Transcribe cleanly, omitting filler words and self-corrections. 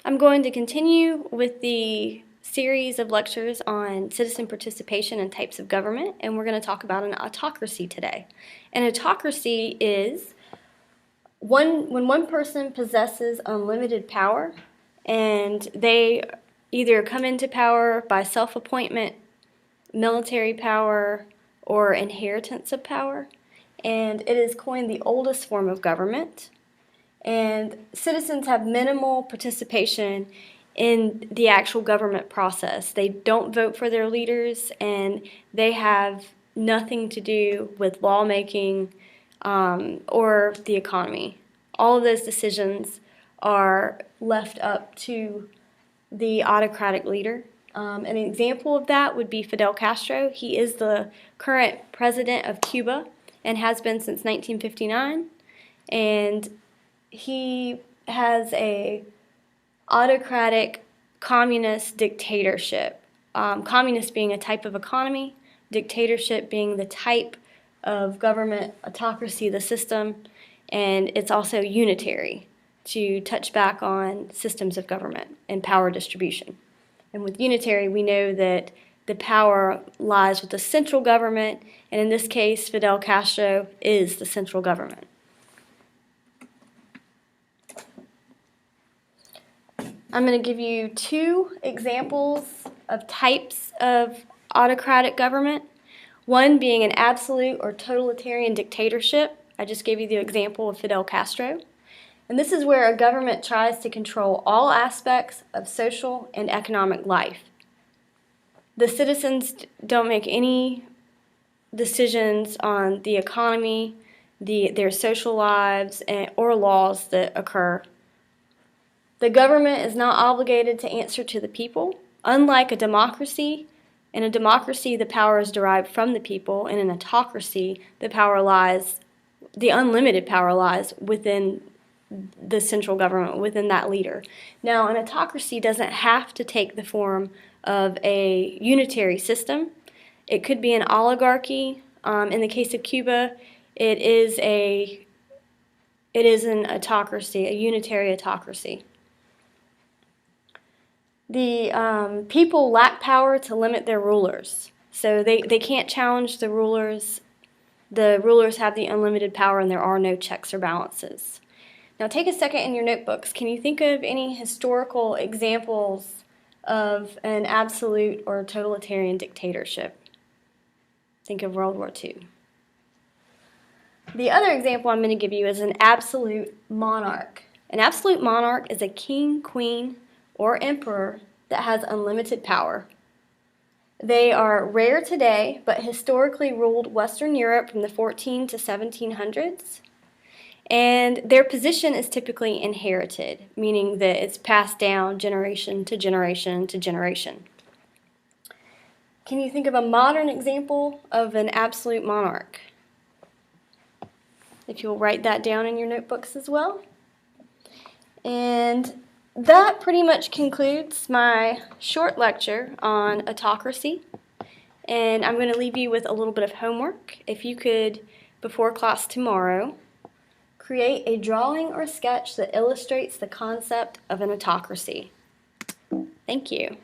I'm going to continue with the series of lectures on citizen participation and types of government, and we're going to talk about an autocracy today. An autocracy is when one person possesses unlimited power and they either come into power by self-appointment, military power, or inheritance of power, and it is coined the oldest form of government. And citizens have minimal participation in the actual government process. They don't vote for their leaders, and they have nothing to do with lawmaking or the economy. All of those decisions are left up to the autocratic leader. An example of that would be Fidel Castro. He is the current president of Cuba and has been since 1959. And he has a autocratic communist dictatorship. Communist being a type of economy, dictatorship being the type of government, autocracy, the system, and it's also unitary to touch back on systems of government and power distribution. And with unitary, we know that the power lies with the central government, and in this case, Fidel Castro is the central government. I'm going to give you two examples of types of autocratic government. One being an absolute or totalitarian dictatorship. I just gave you the example of Fidel Castro. And this is where a government tries to control all aspects of social and economic life. The citizens don't make any decisions on the economy, their social lives, or laws that occur. The government is not obligated to answer to the people. Unlike a democracy, in a democracy the power is derived from the people, and in an autocracy the unlimited power lies within the central government, within that leader. Now, an autocracy doesn't have to take the form of a unitary system. It could be an oligarchy. In the case of Cuba, it is an autocracy, a unitary autocracy. The people lack power to limit their rulers, so they can't challenge the rulers. The rulers have the unlimited power, and there are no checks or balances. Now take a second in your notebooks. Can you think of any historical examples of an absolute or totalitarian dictatorship? Think of World War II. The other example I'm going to give you is an absolute monarch. An absolute monarch is a king, queen, or emperor that has unlimited power. They are rare today, but historically ruled Western Europe from the 14 to 1700s. And their position is typically inherited, meaning that it's passed down generation to generation to generation. Can you think of a modern example of an absolute monarch? If you'll write that down in your notebooks as well. And that pretty much concludes my short lecture on autocracy. And I'm going to leave you with a little bit of homework. If you could, before class tomorrow, create a drawing or sketch that illustrates the concept of an autocracy. Thank you.